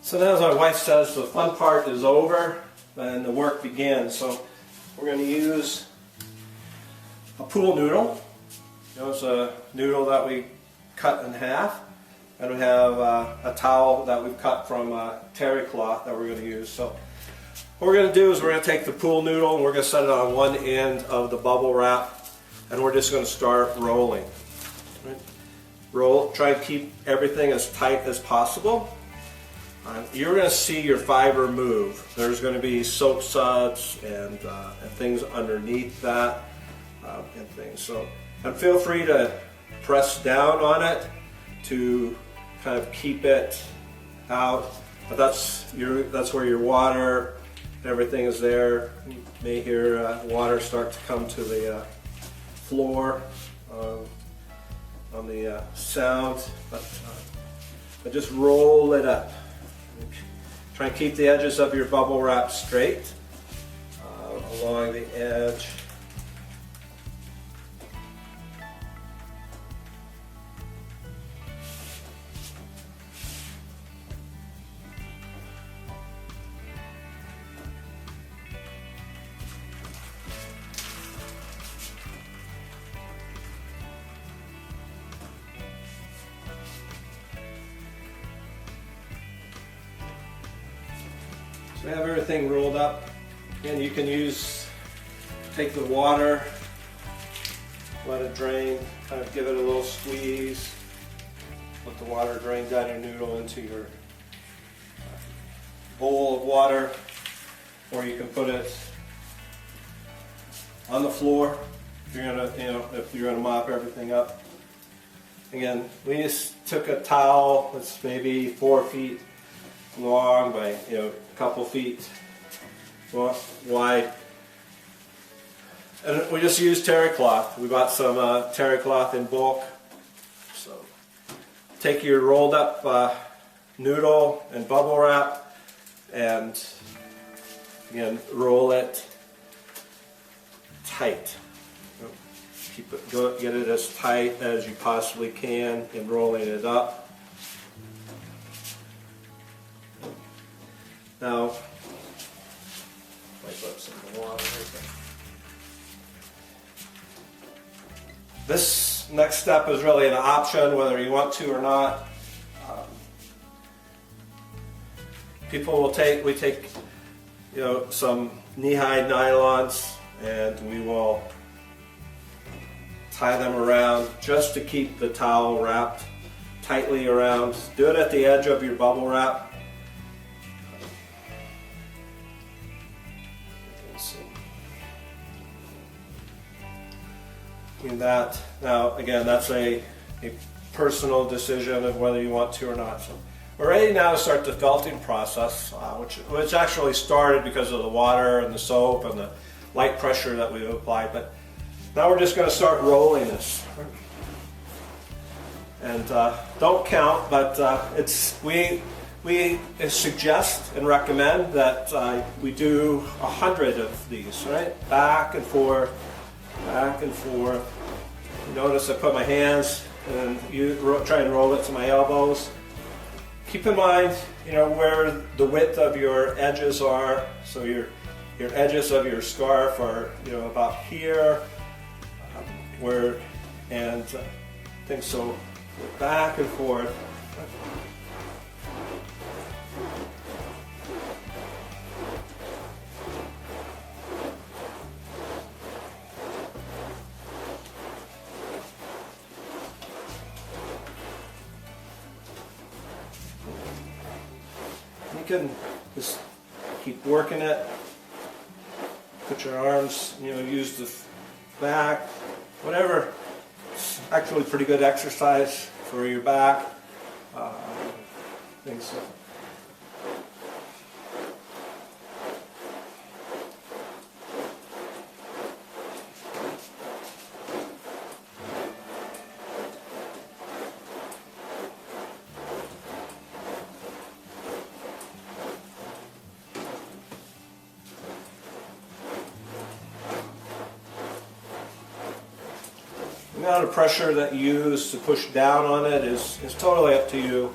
So now, as my wife says, the fun part is over and the work begins. So we're going to use a pool noodle. It's a noodle that we cut in half, and we have a towel that we've cut from terry cloth that we're going to use. So what we're going to do is we're going to take the pool noodle and we're going to set it on one end of the bubble wrap, and we're just going to start rolling. Right? Roll. Try to keep everything as tight as possible. You're going to see your fiber move. There's going to be soap suds and things underneath that and things. So, and feel free to press down on it to kind of keep it out. But that's where your water and everything is there. You may hear water start to come to the floor on the sound, but just roll it up. Try and keep the edges of your bubble wrap straight along the edge. We have everything rolled up, and you can take the water, let it drain, kind of give it a little squeeze, let the water drain down your noodle into your bowl of water, or you can put it on the floor if you're gonna mop everything up. Again, we just took a towel that's maybe 4 feet long by a couple feet wide, and we just used terry cloth. We bought some terry cloth in bulk. So take your rolled up noodle and bubble wrap, and again roll it tight. Get it as tight as you possibly can in rolling it up. Now, might put some water right there. This next step is really an option, whether you want to or not. We take some knee-high nylons, and we will tie them around just to keep the towel wrapped tightly around. Do it at the edge of your bubble wrap. That now, again, that's a personal decision of whether you want to or not. So we're ready now to start the felting process, which actually started because of the water and the soap and the light pressure that we've applied. But now we're just going to start rolling this. And don't count, but we suggest and recommend that we do 100 of these, right? Back and forth, back and forth. You notice I put my hands and try and roll it to my elbows. Keep in mind, where the width of your edges are. So your edges of your scarf are, about here, things. So back and forth. You can just keep working it. Put your arms, use the back, whatever. It's actually pretty good exercise for your back. Things. The amount of pressure that you use to push down on it is totally up to you.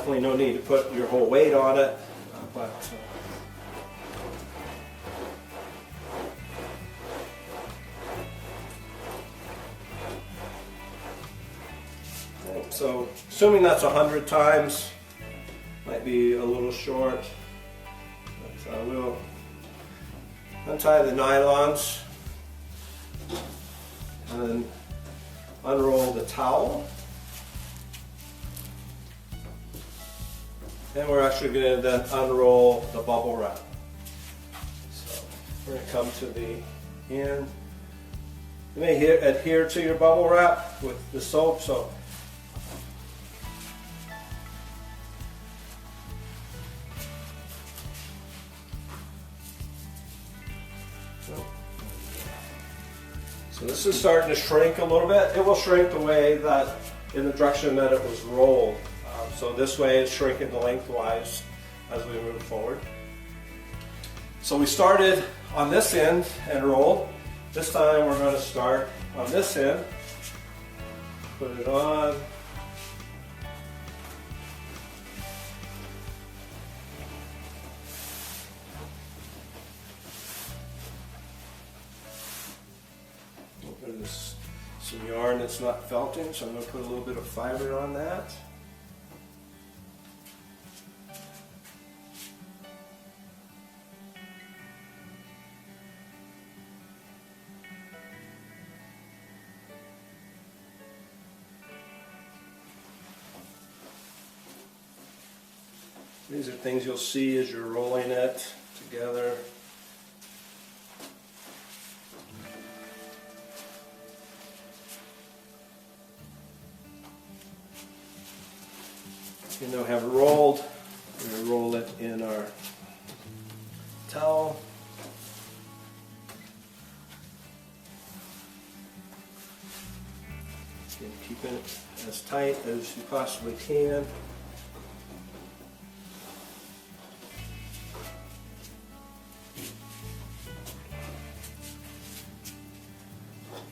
definitely no need to put your whole weight on it, but so assuming that's 100 times, might be a little short, but we'll untie the nylons and then unroll the towel. And we're actually going to then unroll the bubble wrap. So we're going to come to the end. You may adhere to your bubble wrap with the soap. So this is starting to shrink a little bit. It will shrink the way that, in the direction that it was rolled. So this way it's shrinking lengthwise as we move forward. So we started on this end and rolled. This time we're going to start on this end. Put it on. There's some yarn that's not felting, so I'm going to put a little bit of fiber on that. These are things you'll see as you're rolling it together. You know, have it rolled. We're going to roll it in our towel. And keeping it as tight as you possibly can.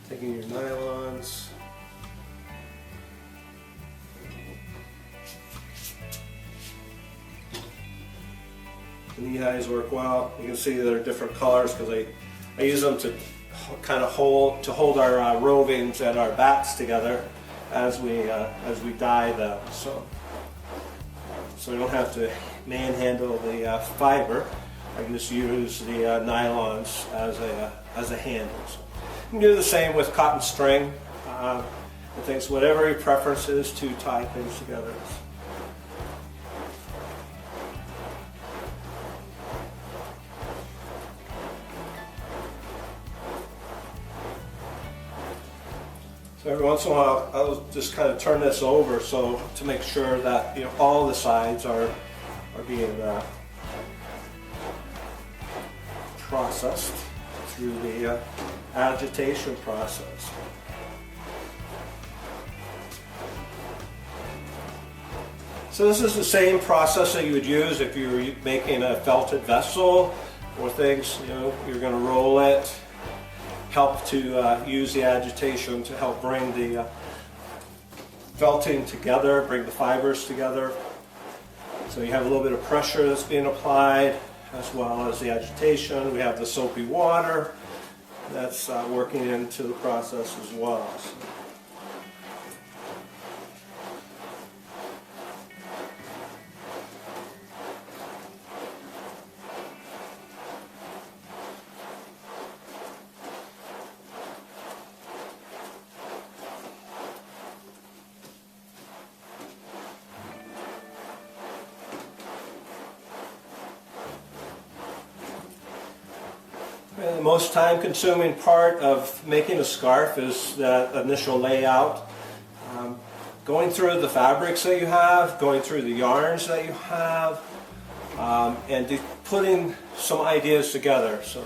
Taking your nylons. The knee highs work well. You can see they're different colors because I use them to kind of hold our rovings and our bats together as we dye them. So we don't have to manhandle the fiber. I can just use the nylons as a handle. So you can do the same with cotton string and things, whatever your preference is to tie things together. So every once in a while, I'll just kind of turn this over so to make sure that all the sides are being processed through the agitation process. So this is the same process that you would use if you were making a felted vessel or things. You're going to roll it. Help to use the agitation to help bring the felting together, bring the fibers together. So you have a little bit of pressure that's being applied as well as the agitation. We have the soapy water that's working into the process as well. The most time-consuming part of making a scarf is the initial layout. Going through the fabrics that you have, going through the yarns that you have, and putting some ideas together. So,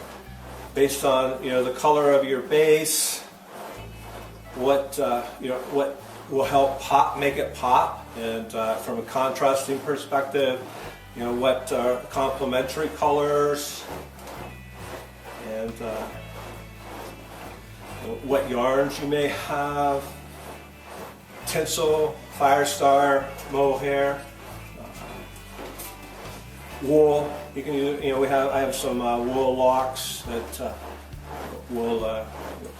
based on the color of your base, what will help make it pop, and from a contrasting perspective, what complementary colors. And what yarns you may have, tinsel, fire star, mohair. wool. You can use, I have some wool locks that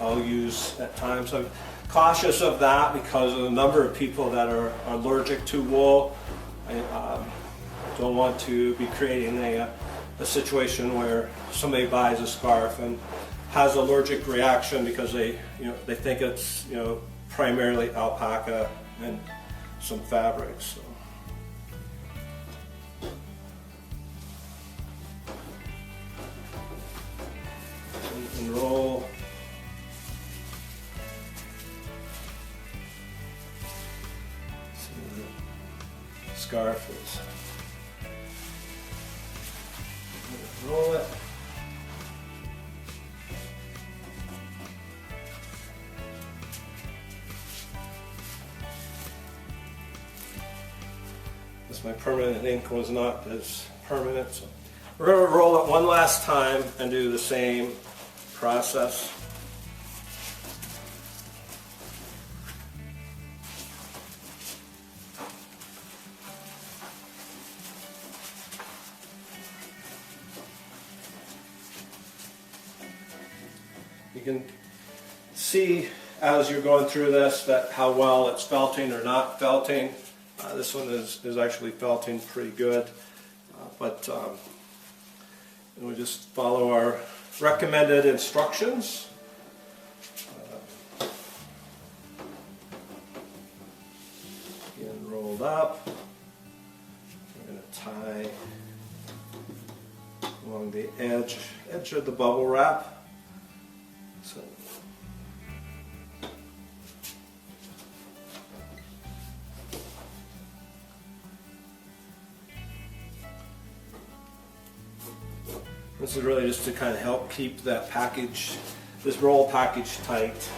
I'll use at times. I'm cautious of that because of the number of people that are allergic to wool. I don't want to be creating a situation where somebody buys a scarf and has allergic reaction because they think it's primarily alpaca and some fabrics. So. Roll. See the scarf is. Roll it. This my permanent ink was not as permanent, so we're going to roll it one last time and do the same process. You can see as you're going through this that how well it's felting or not felting. This one is actually felting pretty good, but we just follow our recommended instructions. Again, rolled up. We're going to tie along the edge of the bubble wrap. So, this is really just to kind of help keep that package, this roll package tight.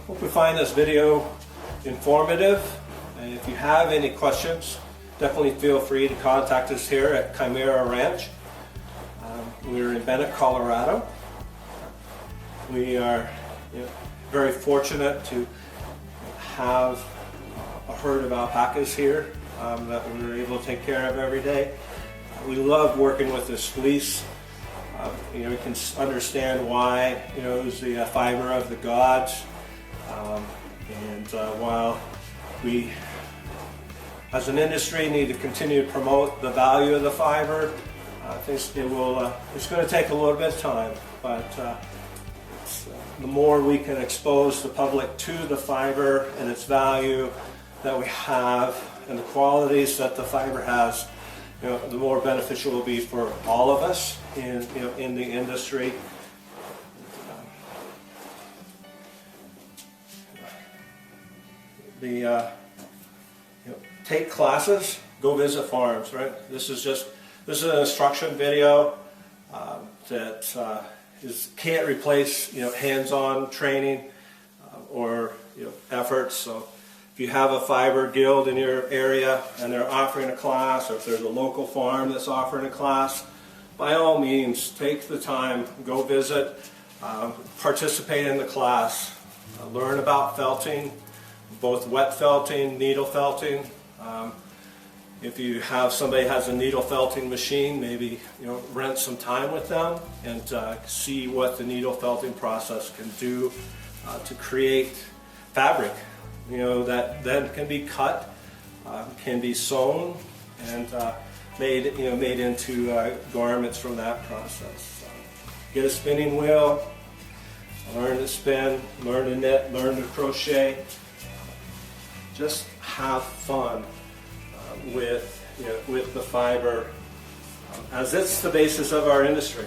Hope you find this video informative, and if you have any questions, definitely feel free to contact us here at Chimera Ranch. We're in Bennett, Colorado. We are very fortunate to have a herd of alpacas here that we're able to take care of every day. We love working with this fleece. You can understand why it was the fiber of the gods. While we, as an industry, need to continue to promote the value of the fiber, I think it's going to take a little bit of time, but the more we can expose the public to the fiber and its value that we have and the qualities that the fiber has, the more beneficial it will be for all of us in the industry. Take classes, go visit farms, right? This is an instruction video that can't replace hands-on training or efforts. So if you have a fiber guild in your area and they're offering a class, or if there's a local farm that's offering a class, by all means take the time, go visit, participate in the class, learn about felting, both wet felting, needle felting. If you have somebody has a needle felting machine, maybe rent some time with them and see what the needle felting process can do to create fabric. That then can be cut, can be sewn, and made into garments from that process. Get a spinning wheel, learn to spin, learn to knit, learn to crochet. Just have fun with the fiber, as it's the basis of our industry.